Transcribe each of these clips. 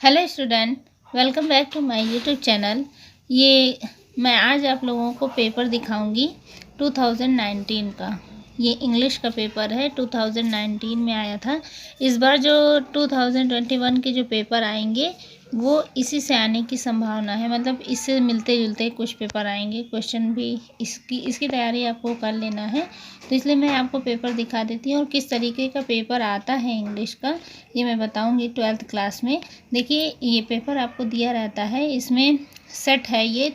Hello student, welcome back to my YouTube channel. ये मैं आज आप लोगों को पेपर दिखाऊंगी 2019 का। ये इंग्लिश का पेपर है, 2019 में आया था। इस बार जो 2021 के जो पेपर आएंगे वो इसी से आने की संभावना है, मतलब इससे मिलते जुलते कुछ पेपर आएंगे। क्वेश्चन भी इसकी तैयारी आपको कर लेना है, तो इसलिए मैं आपको पेपर दिखा देती हूँ। और किस तरीके का पेपर आता है इंग्लिश का ये मैं बताऊँगी 12th क्लास में। देखिए, ये पेपर आपको दिया रहता है, इसमें सेट है ये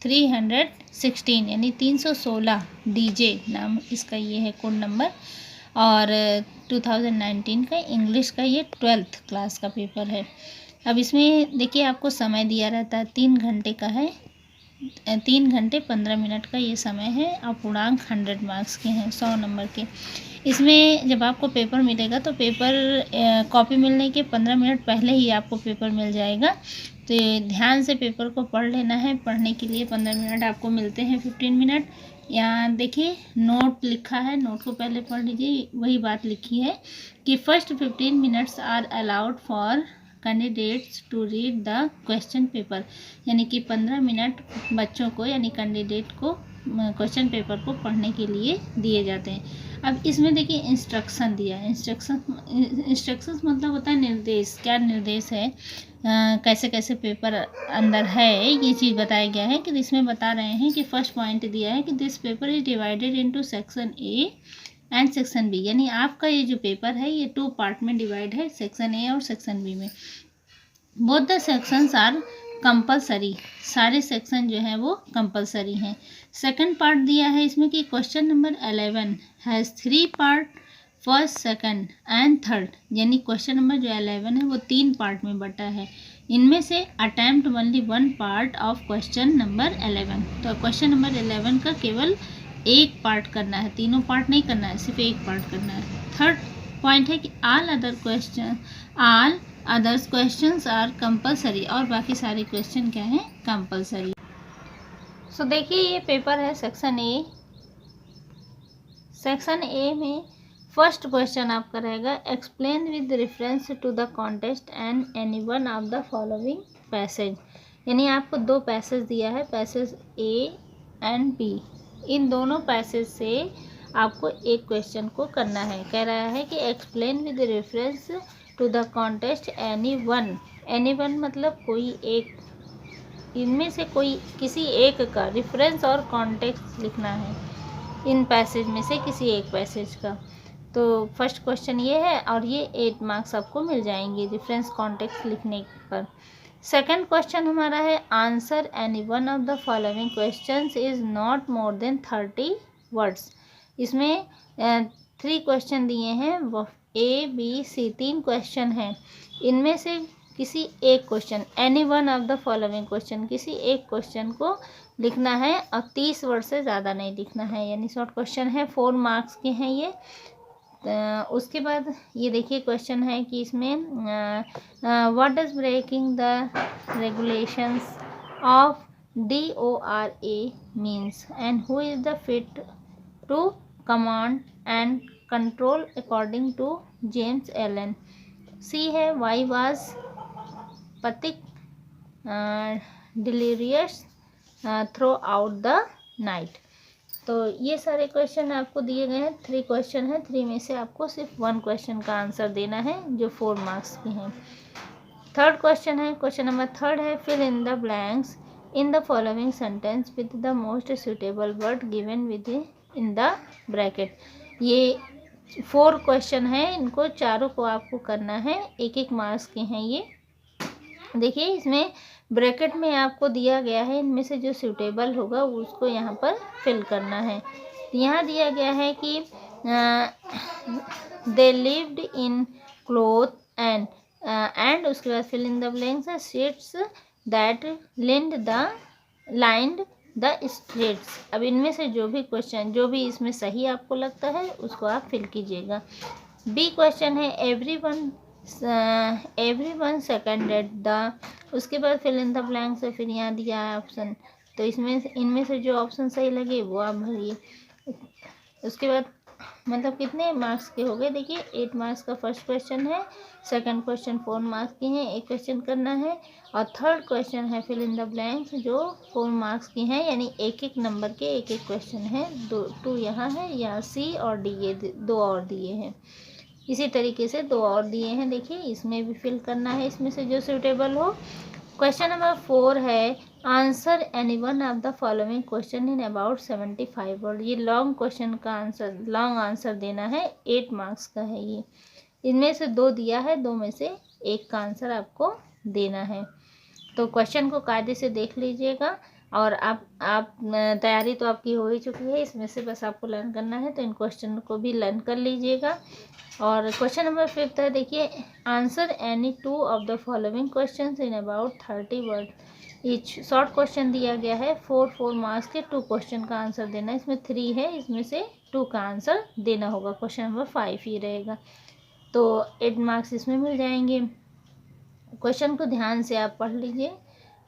316 यानी 316 डीजे नाम इसका ये है कोड नंबर। और 2019 का इंग्लिश का ये 12th क्लास का पेपर है। अब इसमें देखिए आपको समय दिया रहता है, 3 घंटे का है, 3 घंटे 15 मिनट का ये समय है। और पूर्णांक 100 मार्क्स के हैं, 100 नंबर के। इसमें जब आपको पेपर मिलेगा तो पेपर कॉपी मिलने के 15 मिनट पहले ही आपको पेपर मिल जाएगा। तो ध्यान से पेपर को पढ़ लेना है। पढ़ने के लिए 15 मिनट आपको मिलते हैं, 15 मिनट। यहाँ देखिए नोट लिखा है, नोट को पहले पढ़ लीजिए। वही बात लिखी है कि first 15 minutes are allowed for candidates to read the question paper, यानी कि 15 मिनट बच्चों को यानी कैंडिडेट को क्वेश्चन पेपर को पढ़ने के लिए दिए जाते हैं। अब इसमें देखिए इंस्ट्रक्शन दिया है। इंस्ट्रक्शंस मतलब होता है निर्देश। क्या निर्देश है, कैसे कैसे पेपर अंदर है, ये चीज़ बताया गया है। कि इसमें बता रहे हैं कि फर्स्ट पॉइंट दिया है कि this paper is divided into section A and section B, यानी आपका ये जो पेपर है ये 2 पार्ट में डिवाइड है, सेक्शन ए और सेक्शन बी में। Both the sections are compulsory, सारे सेक्शन जो है वो कंपलसरी हैं। सेकंड पार्ट दिया है इसमें कि question number 11 has 3 part, first second and third, यानी क्वेश्चन नंबर जो 11 है वो 3 पार्ट में बटा है। इनमें से attempt only 1 part of question number 11। तो क्वेश्चन नंबर 11 का केवल एक पार्ट करना है, तीनों पार्ट नहीं करना है, सिर्फ एक पार्ट करना है। थर्ड पॉइंट है कि all others questions are compulsory, और बाकी सारे क्वेश्चन क्या हैं, कंपलसरी। सो देखिए ये पेपर है सेक्शन ए। सेक्शन ए में फर्स्ट क्वेश्चन आपका रहेगा explain with reference to the context and any one of the following passage, यानी आपको 2 पैसेज दिया है, पैसेज ए एंड बी। इन दोनों पैसेज से आपको एक क्वेश्चन को करना है। कह रहा है कि explain with reference to the context any one मतलब कोई एक, इनमें से कोई किसी एक का रेफरेंस और कॉन्टेक्स्ट लिखना है, इन पैसेज में से किसी एक पैसेज का। तो फर्स्ट क्वेश्चन ये है और ये 8 मार्क्स आपको मिल जाएंगे रेफरेंस कॉन्टेक्स्ट लिखने पर। सेकंड क्वेश्चन हमारा है answer any one of the following questions is not more than 30 words. इसमें 3 क्वेश्चन दिए हैं, वो ए बी सी 3 क्वेश्चन हैं। इनमें से किसी एक question, any one of the following question, किसी एक क्वेश्चन को लिखना है और 30 वर्ड से ज़्यादा नहीं लिखना है, यानी शॉर्ट क्वेश्चन है, 4 मार्क्स के हैं ये। उसके बाद ये देखिए क्वेश्चन है कि इसमें what does breaking the regulations of DORA means and who is the fit to command and control according to James Allen. C है why was Pathik delirious throughout the night. तो ये सारे क्वेश्चन आपको दिए गए हैं, 3 क्वेश्चन हैं, 3 में से आपको सिर्फ 1 क्वेश्चन का आंसर देना है जो 4 मार्क्स के हैं। थर्ड क्वेश्चन है, क्वेश्चन नंबर 3 है fill in the blanks in the following sentence with the most suitable word given within the bracket. ये 4 क्वेश्चन है, इनको चारों को आपको करना है, 1-1 मार्क्स के हैं ये। देखिए इसमें ब्रैकेट में आपको दिया गया है, इनमें से जो सूटेबल होगा उसको यहाँ पर फिल करना है। यहाँ दिया गया है कि they lived in cloth and उसके बाद fill in the blanks sheets that lined the streets. अब इनमें से जो भी क्वेश्चन, जो भी इसमें सही आपको लगता है उसको आप फिल कीजिएगा। बी क्वेश्चन है एवरी वन सेकेंडेड द, उसके बाद फिल इन द ब्लैंक्स है, फिर यहाँ दिया है ऑप्शन, तो इसमें इनमें से जो ऑप्शन सही लगे वो आप भरिए। उसके बाद मतलब कितने मार्क्स के हो गए, देखिए 8 मार्क्स का फर्स्ट क्वेश्चन है, सेकंड क्वेश्चन 4 मार्क्स के हैं, एक क्वेश्चन करना है, और थर्ड क्वेश्चन है फिल इन द ब्लैंक्स जो 4 मार्क्स की हैं, यानी एक एक नंबर के एक एक क्वेश्चन है, 2 यहाँ है, यहाँ सी और डी, ये 2 और दिए हैं। इसी तरीके से 2 और दिए हैं, देखिए इसमें भी फिल करना है, इसमें से जो सूटेबल हो। क्वेश्चन नंबर 4 है answer any one of the following question in about 75 word. ये लॉन्ग क्वेश्चन का आंसर, लॉन्ग आंसर देना है, 8 मार्क्स का है ये। इनमें से 2 दिया है, 2 में से 1 का आंसर आपको देना है। तो क्वेश्चन को कायदे से देख लीजिएगा, और आप तैयारी तो आपकी हो ही चुकी है, इसमें से बस आपको लर्न करना है, तो इन क्वेश्चन को भी लर्न कर लीजिएगा। और क्वेश्चन नंबर 5 है, देखिए answer any 2 of the following question in about 30 word. Each short question दिया गया है, 4 मार्क्स के 2 क्वेश्चन का आंसर देना है, इसमें 3 है, इसमें से 2 का आंसर देना होगा। क्वेश्चन नंबर 5 ही रहेगा, तो 8 मार्क्स इसमें मिल जाएंगे। क्वेश्चन को ध्यान से आप पढ़ लीजिए,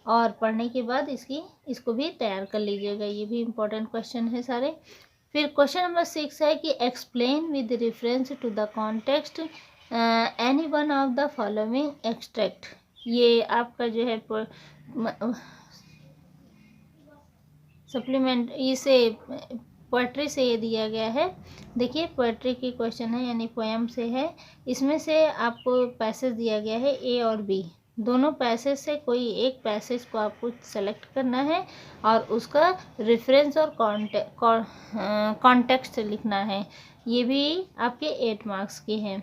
और पढ़ने के बाद इसको भी तैयार कर लीजिएगा, ये भी इम्पोर्टेंट क्वेश्चन है सारे। फिर क्वेश्चन नंबर 6 है कि explain with reference to the context any one of the following extract. ये आपका जो है सप्लीमेंट इसे पोएट्री से ये दिया गया है। देखिए पोएट्री की क्वेश्चन है, यानी पोएम से है। इसमें से आपको पैसेज दिया गया है ए और बी, दोनों पैसेज से कोई एक पैसेज को आपको सेलेक्ट करना है और उसका रेफरेंस और कॉन्टेक्स्ट लिखना है। ये भी आपके 8 मार्क्स के हैं।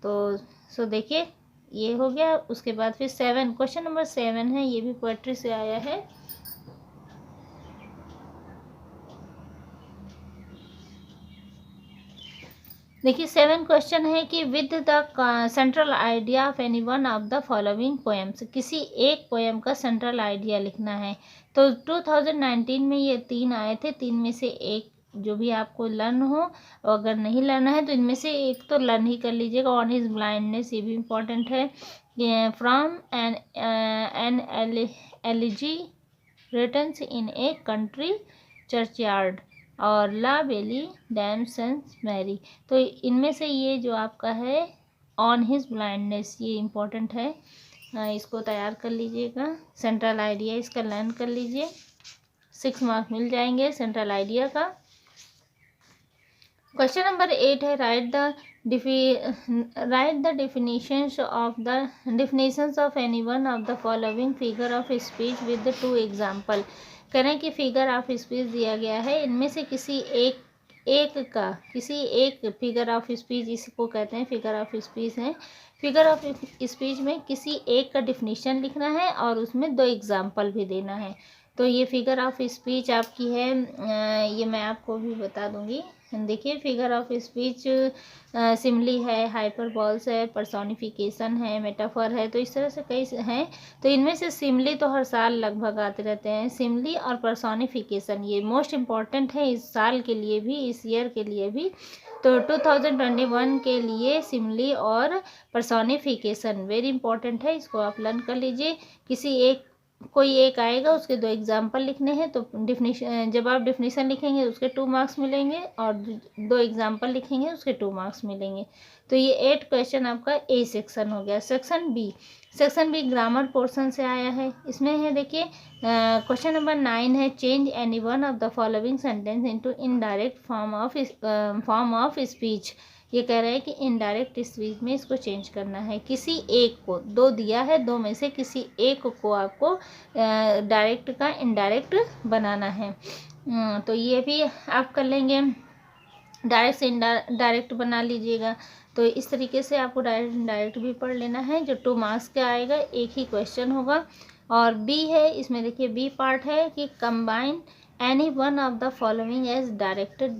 तो देखिए ये हो गया। उसके बाद फिर 7, क्वेश्चन नंबर 7 है, ये भी पोएट्री से आया है। देखिए 7 क्वेश्चन है कि with the central idea of any one of the following poems, किसी एक पोएम का सेंट्रल आइडिया लिखना है। तो 2019 में ये 3 आए थे, 3 में से एक जो भी आपको लर्न हो, अगर नहीं लर्न है तो इनमें से एक तो लर्न ही कर लीजिएगा। ऑन हिज ब्लाइंडनेस, ये भी इम्पोर्टेंट है। From an elegy returns in a country churchyard, और ला बेली डैम सन्स मैरी। तो इनमें से ये जो आपका है ऑन हिज ब्लाइंडनेस, ये इम्पोर्टेंट है, इसको तैयार कर लीजिएगा। सेंट्रल आइडिया इसका लर्न कर लीजिए, 6 मार्क्स मिल जाएंगे सेंट्रल आइडिया का। क्वेश्चन नंबर 8 है right the definitions of any one of the following figure of speech with the 2 example। कह रहे हैं कि फिगर ऑफ स्पीच दिया गया है, इनमें से किसी एक फिगर ऑफ स्पीच, इसको कहते हैं फिगर ऑफ स्पीच है। फिगर ऑफ स्पीच में किसी एक का डिफिनीशन लिखना है और उसमें 2 एग्जाम्पल भी देना है। तो ये फिगर ऑफ स्पीच आपकी है, ये मैं आपको भी बता दूंगी। देखिए फिगर ऑफ स्पीच सिमली है, हाइपरबॉल्स है, पर्सोनिफिकेशन है, मेटाफर है, तो इस तरह से कई हैं। तो इनमें से सिमली तो हर साल लगभग आते रहते हैं। सिमली और पर्सोनिफिकेशन ये मोस्ट इम्पॉर्टेंट है इस साल के लिए भी, इस ईयर के लिए भी। तो 2021 के लिए सिमली और पर्सोनिफिकेशन वेरी इंपॉर्टेंट है, इसको आप लर्न कर लीजिए। कोई एक आएगा, उसके 2 एग्जाम्पल लिखने हैं। तो डिफिनीशन, जब आप डिफिनीशन लिखेंगे उसके 2 मार्क्स मिलेंगे, और 2 एग्जाम्पल लिखेंगे उसके 2 मार्क्स मिलेंगे। तो ये 8 क्वेश्चन आपका ए सेक्शन हो गया। सेक्शन बी ग्रामर पोर्शन से आया है। इसमें है देखिए क्वेश्चन नंबर 9 है change any one of the following sentence into indirect form of speech. ये कह रहे हैं कि इनडायरेक्ट स्पीच में इसको चेंज करना है। किसी एक को, 2 दिया है, 2 में से किसी एक को आपको डायरेक्ट का इनडायरेक्ट बनाना है। तो ये भी आप कर लेंगे, डायरेक्ट से इनडायरेक्ट बना लीजिएगा। तो इस तरीके से आपको डायरेक्ट इनडायरेक्ट भी पढ़ लेना है। जो 2 मार्क्स का आएगा, एक ही क्वेश्चन होगा। और बी है, इसमें देखिए बी पार्ट है कि combine any one of the following as directed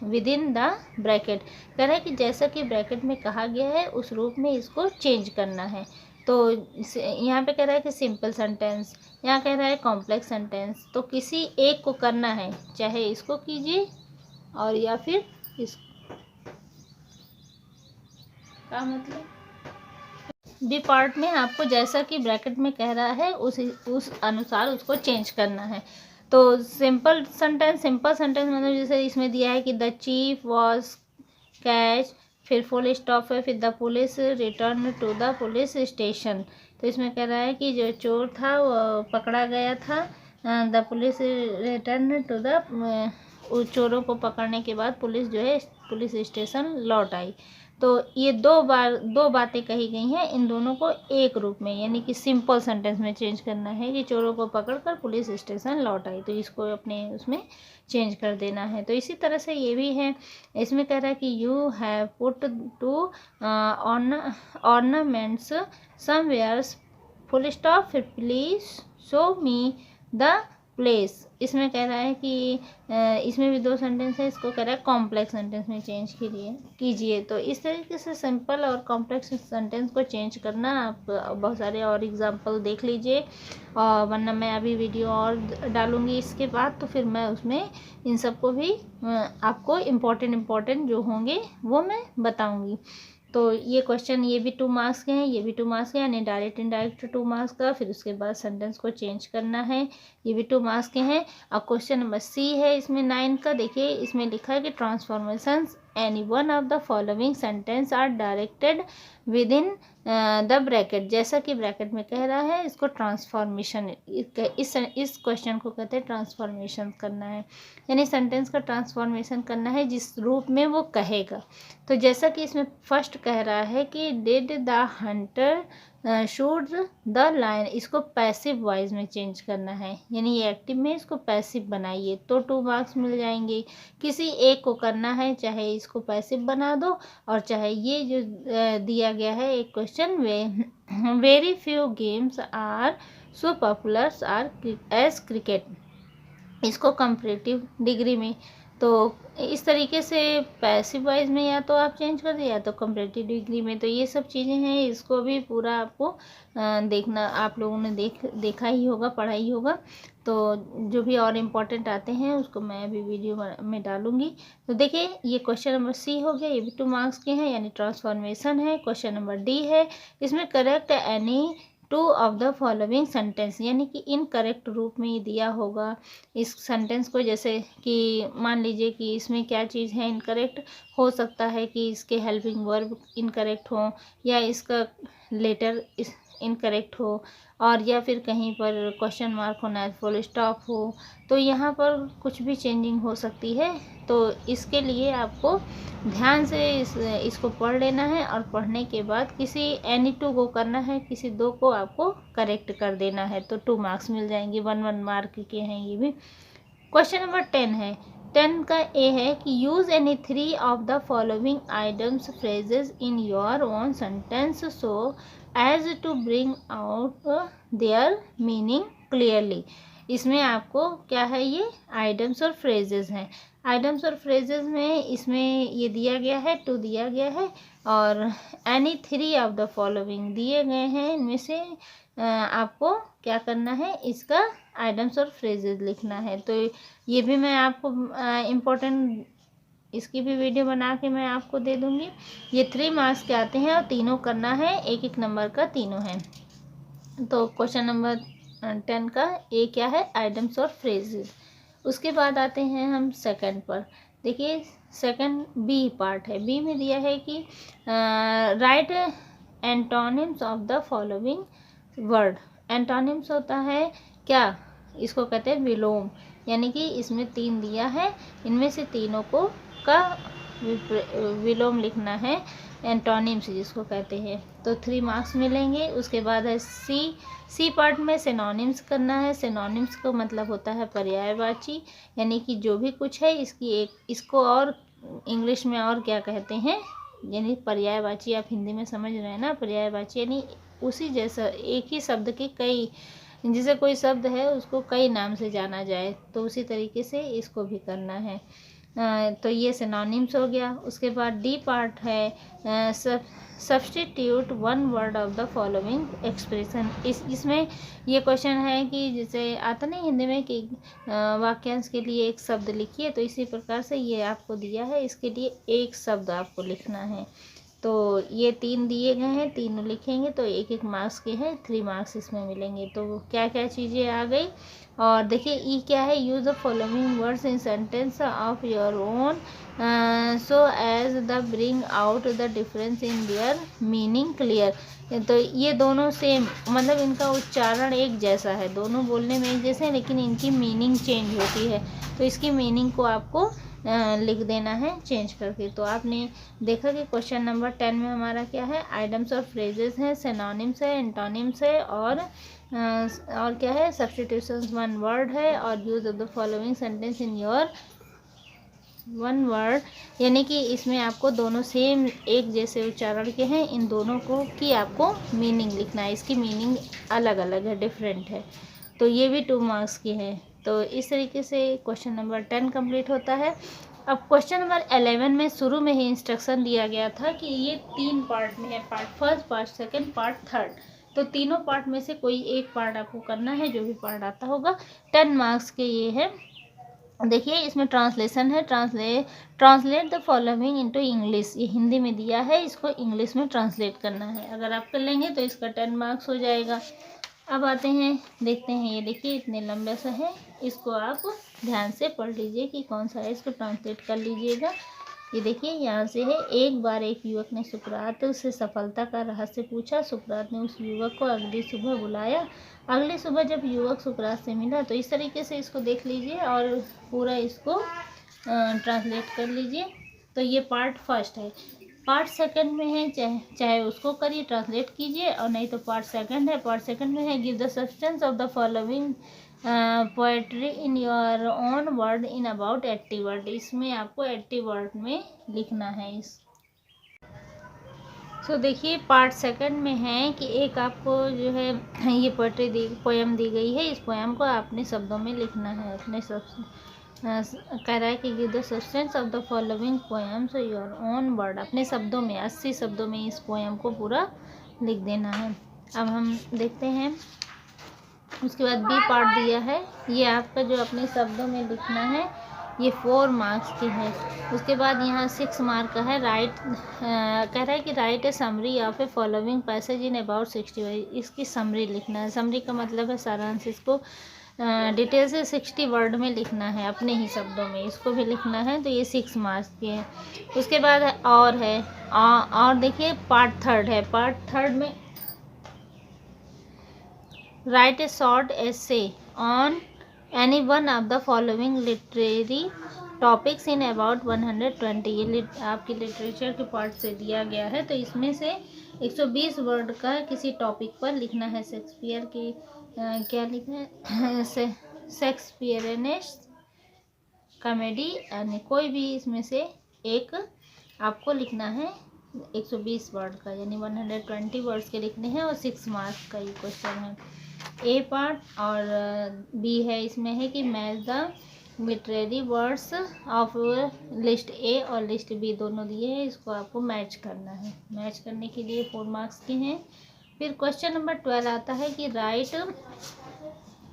within the bracket. कह रहा है कि जैसा कि ब्रैकेट में कहा गया है उस रूप में इसको चेंज करना है। तो यहाँ पे कह रहा है कि सिंपल सेंटेंस, यहाँ कह रहा है कॉम्प्लेक्स सेंटेंस। तो किसी एक को करना है, चाहे इसको कीजिए और या फिर इस का मतलब बी पार्ट में आपको जैसा कि ब्रैकेट में कह रहा है उस अनुसार उसको चेंज करना है। तो सिंपल सेंटेंस मतलब जैसे इसमें दिया है कि द चीफ वॉज कैच, फिर फुल स्टॉप है, फिर the police return to the police station. तो इसमें कह रहा है कि जो चोर था वो पकड़ा गया था, the police return to the, उस चोरों को पकड़ने के बाद पुलिस जो है पुलिस स्टेशन लौट आई। तो ये दो बातें कही गई हैं, इन दोनों को एक रूप में यानी कि सिंपल सेंटेंस में चेंज करना है कि चोरों को पकड़कर पुलिस स्टेशन लौट आई, तो इसको अपने उसमें चेंज कर देना है। तो इसी तरह से ये भी है, इसमें कह रहा है कि you have put two ornaments somewhere, full stop, फिर please show me the place. इसमें कह रहा है कि इसमें भी दो सेंटेंस है, इसको कह रहा है कॉम्प्लेक्स सेंटेंस में चेंज कीजिए। तो इस तरीके से सिंपल और कॉम्प्लेक्स सेंटेंस को चेंज करना, आप बहुत सारे और एग्जांपल देख लीजिए, और वरना मैं अभी वीडियो और डालूंगी इसके बाद, तो फिर मैं उसमें इन सबको भी आपको इम्पोर्टेंट जो होंगे वो मैं बताऊँगी। तो ये क्वेश्चन, ये भी 2 मार्क्स के हैं, ये भी 2 मार्क्स के हैं, यानी डायरेक्ट इनडायरेक्ट 2 मार्क्स का। फिर उसके बाद सेंटेंस को चेंज करना है, ये भी 2 मार्क्स के हैं। अब क्वेश्चन नंबर सी है इसमें 9 का, देखिए इसमें लिखा है कि transformations any one of the following sentence are directed within the bracket. जैसा कि ब्रैकेट में कह रहा है, इसको ट्रांसफॉर्मेशन, इस क्वेश्चन को कहते हैं ट्रांसफॉर्मेशन करना है, यानी सेंटेंस का ट्रांसफॉर्मेशन करना है जिस रूप में वो कहेगा। तो जैसा कि इसमें फर्स्ट कह रहा है कि did the hunter shoot the lion, इसको पैसिव वॉइस में चेंज करना है, यानी ये एक्टिव में इसको पैसिव बनाइए तो 2 मार्क्स मिल जाएंगे। किसी एक को करना है, चाहे इसको पैसिव बना दो और चाहे ये जो दिया गया है एक question, very few games are so popular are as cricket, इसको कंपैरेटिव डिग्री में। तो इस तरीके से पैसिव वॉइस में या तो आप चेंज कर दिए या तो कंपैरेटिव डिग्री में। तो ये सब चीज़ें हैं, इसको भी पूरा आपको देखना, आप लोगों ने देखा ही होगा, पढ़ा ही होगा। तो जो भी और इम्पोर्टेंट आते हैं उसको मैं अभी वीडियो में डालूंगी। तो देखिए ये क्वेश्चन नंबर सी हो गया, ये भी 2 मार्क्स के हैं, यानी ट्रांसफॉर्मेशन है। क्वेश्चन नंबर डी है, इसमें correct any 2 of the following sentence, यानी कि इनकरेक्ट रूप में ये दिया होगा इस सेंटेंस को। जैसे कि मान लीजिए कि इसमें क्या चीज़ है इनकरेक्ट, हो सकता है कि इसके हेल्पिंग वर्ब इनकरेक्ट हो, या इसका लेटर इनकरेक्ट हो, और या फिर कहीं पर क्वेश्चन मार्क होना, फुल स्टॉप हो, तो यहाँ पर कुछ भी चेंजिंग हो सकती है। तो इसके लिए आपको ध्यान से इसको पढ़ लेना है, और पढ़ने के बाद किसी एनी 2 को करना है, किसी 2 को आपको करेक्ट कर देना है, तो 2 मार्क्स मिल जाएंगे, 1 मार्क के हैं ये भी। क्वेश्चन नंबर 10 है, 10 का ए है कि use any 3 of the following items phrases in your own sentence so as to bring out their meaning clearly. इसमें आपको क्या है, ये आइटम्स और फ्रेजेस हैं। आइटम्स और फ्रेजेस में इसमें ये दिया गया है, 2 दिया गया है, और एनी 3 ऑफ द फॉलोइंग दिए गए हैं। इनमें से आपको क्या करना है, इसका आइटम्स और फ्रेजेस लिखना है। तो ये भी मैं आपको इम्पोर्टेंट, इसकी भी वीडियो बना के मैं आपको दे दूँगी। ये 3 मार्क्स के आते हैं और तीनों करना है, 1-1 नंबर का तीनों हैं। तो क्वेश्चन नंबर 10 का ए क्या है, आइटम्स और फ्रेजेस। उसके बाद आते हैं हम सेकंड पर। देखिए सेकंड बी पार्ट है, बी में दिया है कि right antonyms of the following word. Antonyms होता है क्या, इसको कहते हैं विलोम, यानी कि इसमें 3 दिया है, इनमें से तीनों को का विलोम लिखना है, एंटोनिम्स जिसको कहते हैं। तो 3 मार्क्स मिलेंगे। उसके बाद है सी पार्ट में सिनोनिम्स करना है। सिनोनिम्स का मतलब होता है पर्यायवाची, यानी कि जो भी कुछ है इसको और इंग्लिश में और क्या कहते हैं, यानी पर्यायवाची। आप हिंदी में समझ रहे हैं ना, पर्यायवाची यानी उसी जैसा एक ही शब्द के कई, जैसे कोई शब्द है उसको कई नाम से जाना जाए, तो उसी तरीके से इसको भी करना है। तो ये सिनोनिम्स हो गया। उसके बाद डी पार्ट है substitute 1 word of the following expression. इसमें ये क्वेश्चन है कि जैसे आता नहीं हिंदी में कि वाक्यांश के लिए एक शब्द लिखिए, तो इसी प्रकार से ये आपको दिया है, इसके लिए एक शब्द आपको लिखना है। तो ये 3 दिए गए हैं, तीनों लिखेंगे तो 1-1 मार्क्स के हैं, 3 मार्क्स इसमें मिलेंगे। तो क्या क्या चीज़ें आ गई। और देखिए ई क्या है, use the following words in sentence of your own so as the bring out the difference in their meaning clear. तो ये दोनों सेम, मतलब इनका उच्चारण एक जैसा है, दोनों बोलने में एक जैसे हैं, लेकिन इनकी मीनिंग चेंज होती है। तो इसकी मीनिंग को आपको लिख देना है चेंज करके। तो आपने देखा कि क्वेश्चन नंबर 10 में हमारा क्या है, आइटम्स और फ्रेजेस हैं, सिनोनिम्स है, एंटोनिम्स है, और क्या है, सब्स्टिट्यूशंस वन वर्ड है, और use of the following sentence in your one word. यानी कि इसमें आपको दोनों सेम एक जैसे उच्चारण के हैं, इन दोनों को की आपको मीनिंग लिखना है। इसकी मीनिंग अलग अलग है, डिफरेंट है। तो ये भी 2 मार्क्स की है। तो इस तरीके से क्वेश्चन नंबर 10 कंप्लीट होता है। अब क्वेश्चन नंबर 11 में शुरू में ही इंस्ट्रक्शन दिया गया था कि ये 3 पार्ट में है, part first, part second, part third. तो तीनों पार्ट में से कोई एक पार्ट आपको करना है, जो भी पार्ट आता होगा। 10 मार्क्स के ये है। देखिए इसमें ट्रांसलेशन है, translate the following into English. ये हिंदी में दिया है, इसको इंग्लिश में ट्रांसलेट करना है। अगर आप कर लेंगे तो इसका 10 मार्क्स हो जाएगा। अब आते हैं, देखते हैं, ये देखिए इतने लंबे से है, इसको आप ध्यान से पढ़ लीजिए कि कौन सा है, इसको ट्रांसलेट कर लीजिएगा। ये देखिए यहाँ से है, एक बार एक युवक ने सुकरात से सफलता का रहस्य पूछा। सुकरात ने उस युवक को अगली सुबह बुलाया। अगली सुबह जब युवक सुकरात से मिला, तो इस तरीके से इसको देख लीजिए और पूरा इसको ट्रांसलेट कर लीजिए। तो ये पार्ट फर्स्ट है। पार्ट सेकंड में है, चाहे उसको करिए, ट्रांसलेट कीजिए, और नहीं तो पार्ट सेकंड है। पार्ट सेकंड में है, give the substance of the following poetry in your own word in about 80 word. इसमें आपको 80 वर्ड में लिखना है। सो देखिए पार्ट सेकंड में है कि एक आपको जो है ये पोएम दी गई है, इस पोएम को आपने शब्दों में लिखना है। अपने कह रहा है कि give the substance of the following poems your own word. अपने शब्दों में, 80 शब्दों में इस पोएम को पूरा लिख देना है। अब हम देखते हैं, उसके बाद बी पार्ट दिया है, ये आपका जो अपने शब्दों में लिखना है, ये 4 मार्क्स की है। उसके बाद यहाँ 6 मार्क का है, कह रहा है कि right A summary of A following passage in about 60 word. इसकी समरी लिखना है। समरी का मतलब है सारांश। इसको डिटेल से 60 वर्ड में लिखना है, अपने ही शब्दों में इसको भी लिखना है। तो ये 6 मार्क्स की है। उसके बाद और है, और देखिए पार्ट थर्ड है। पार्ट थर्ड में right A short essay on any one of the following literary topics in about 120। ये आपकी लिटरेचर के पार्ट से दिया गया है। तो इसमें से 120 वर्ड का किसी टॉपिक पर लिखना है। शेक्सपियर की क्या लिखना है, शेक्सपियरनेस कॉमेडी, यानी कोई भी इसमें से एक आपको लिखना है 120 वर्ड का, यानी 120 वर्ड्स के लिखने हैं, और 6 मार्क्स का ये क्वेश्चन है। ए पार्ट और बी है, इसमें है कि match the literary words of list A और लिस्ट बी दोनों दिए हैं, इसको आपको मैच करना है। मैच करने के लिए 4 मार्क्स के हैं। फिर क्वेश्चन नंबर 12 आता है कि right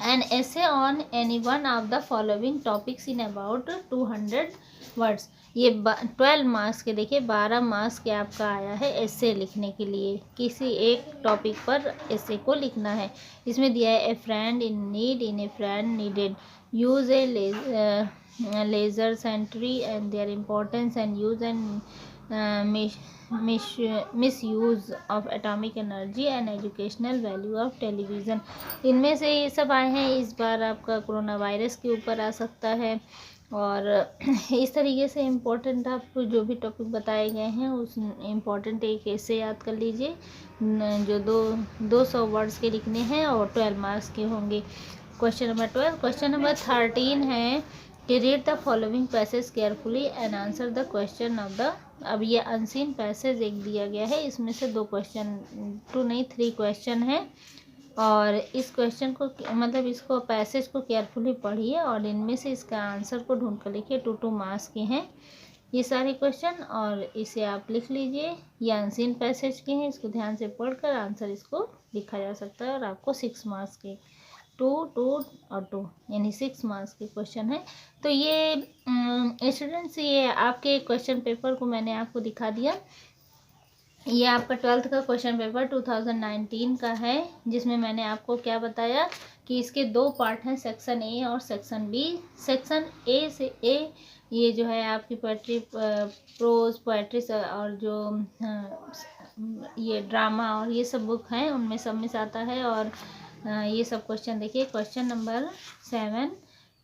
an essay on any one of the following topics in about 200 words. ये 12 मार्क्स के, देखिए 12 मार्क्स के आपका आया है एसे लिखने के लिए। किसी एक टॉपिक पर एसे को लिखना है। इसमें दिया है a friend in need, in a friend needed, use a leisure century and their importance and use and misuse of atomic energy and educational value of television. इनमें से ये सब आए हैं। इस बार आपका कोरोना वायरस के ऊपर आ सकता है। और इस तरीके से इम्पोर्टेंट आपको जो भी टॉपिक बताए गए हैं उस इम्पोर्टेंट एक ऐसे याद कर लीजिए, जो 200 वर्ड्स के लिखने हैं और 12 मार्क्स के होंगे। Question number 12। क्वेश्चन नंबर 13 है कि read the following passage carefully and answer the question of the. अब ये अनसीन पैसेज एक दिया गया है, इसमें से 2 क्वेश्चन, 2 नहीं 3 क्वेश्चन है, और इस क्वेश्चन को मतलब इसको पैसेज को केयरफुली पढ़िए और इनमें से इसका आंसर को ढूंढ कर लिखिए। 2 मार्क्स के हैं ये सारे क्वेश्चन, और इसे आप लिख लीजिए। ये अनसीन पैसेज के हैं, इसको ध्यान से पढ़कर आंसर इसको लिखा जा सकता है, और आपको 6 मार्क्स के 2 और 2 यानी 6 मार्क्स के क्वेश्चन है। तो ये स्टूडेंट्स, ये आपके क्वेश्चन पेपर को मैंने आपको दिखा दिया। ये आपका 12th का क्वेश्चन पेपर 2019 का है, जिसमें मैंने आपको क्या बताया कि इसके दो पार्ट हैं, सेक्शन ए और सेक्शन बी। सेक्शन ए से ए ये जो है आपकी पोएट्री, प्रोज, पोएट्री और जो ये ड्रामा और ये सब बुक हैं उनमें सब में से आता है। और ये सब क्वेश्चन देखिए, क्वेश्चन नंबर 7,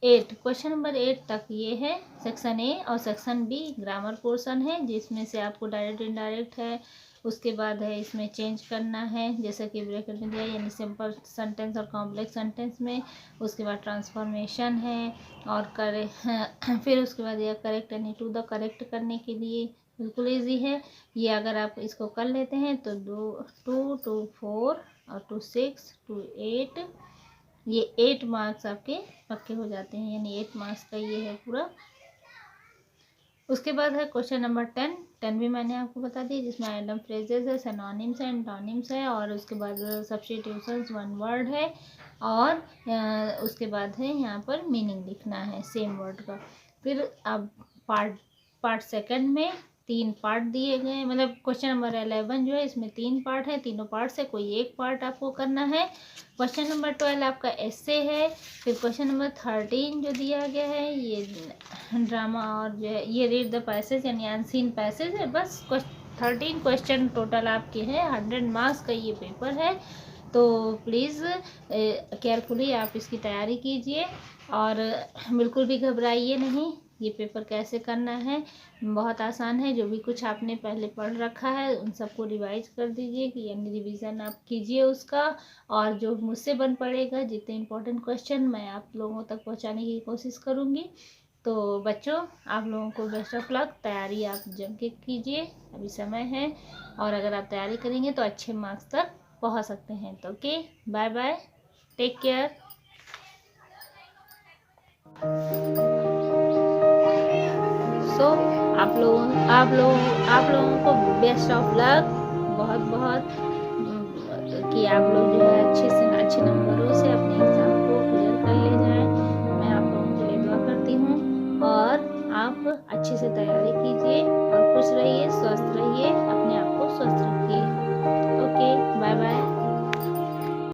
8, क्वेश्चन नंबर 8 तक ये है सेक्शन ए, और सेक्शन बी ग्रामर पोर्शन है, जिसमें से आपको डायरेक्ट इनडायरेक्ट है। उसके बाद है इसमें चेंज करना है, जैसा कि ब्रैकेट में दिया, यानी सिंपल सेंटेंस और कॉम्प्लेक्स सेंटेंस में। उसके बाद ट्रांसफॉर्मेशन है, और फिर उसके बाद यह करेक्ट यानी टू द करेक्ट करने के लिए बिल्कुल ईजी है ये। अगर आप इसको कर लेते हैं तो 2 to 4 और 2 6 to 8, ये 8 मार्क्स आपके पक्के हो जाते हैं, यानी 8 मार्क्स का ये है पूरा। उसके बाद है क्वेश्चन नंबर 10 भी मैंने आपको बता दी, जिसमें आइटम फ्रेजेस है, सिनोनिम्स है, एंटोनिम्स है, और उसके बाद सब्स्टिट्यूशंस 1 वर्ड है, और उसके बाद है यहाँ पर मीनिंग लिखना है सेम वर्ड का। फिर अब पार्ट सेकंड में 3 पार्ट दिए गए, मतलब क्वेश्चन नंबर 11 जो है इसमें 3 पार्ट है, तीनों पार्ट से कोई एक पार्ट आपको करना है। क्वेश्चन नंबर 12 आपका एस्से है। फिर क्वेश्चन नंबर 13 जो दिया गया है ये ड्रामा, और जो है ये रीड द पैसेज यानी अनसीन पैसेज है। बस 13 क्वेश्चन टोटल आपके हैं, 100 मार्क्स का ये पेपर है। तो प्लीज़ केयरफुली आप इसकी तैयारी कीजिए, और बिल्कुल भी घबराइए नहीं। ये पेपर कैसे करना है, बहुत आसान है। जो भी कुछ आपने पहले पढ़ रखा है उन सबको रिवाइज कर दीजिए, कि यानी रिवीजन आप कीजिए उसका, और जो मुझसे बन पड़ेगा जितने इंपॉर्टेंट क्वेश्चन मैं आप लोगों तक पहुंचाने की कोशिश करूंगी। तो बच्चों, आप लोगों को बेस्ट ऑफ लक। तैयारी आप जम के कीजिए, अभी समय है, और अगर आप तैयारी करेंगे तो अच्छे मार्क्स तक पहुंच सकते हैं। तो okay, bye bye, take care. So आप लोगों को बेस्ट ऑफ लक, बहुत बहुत, कि आप लोग जो है अच्छे से अच्छे नंबरों से अपने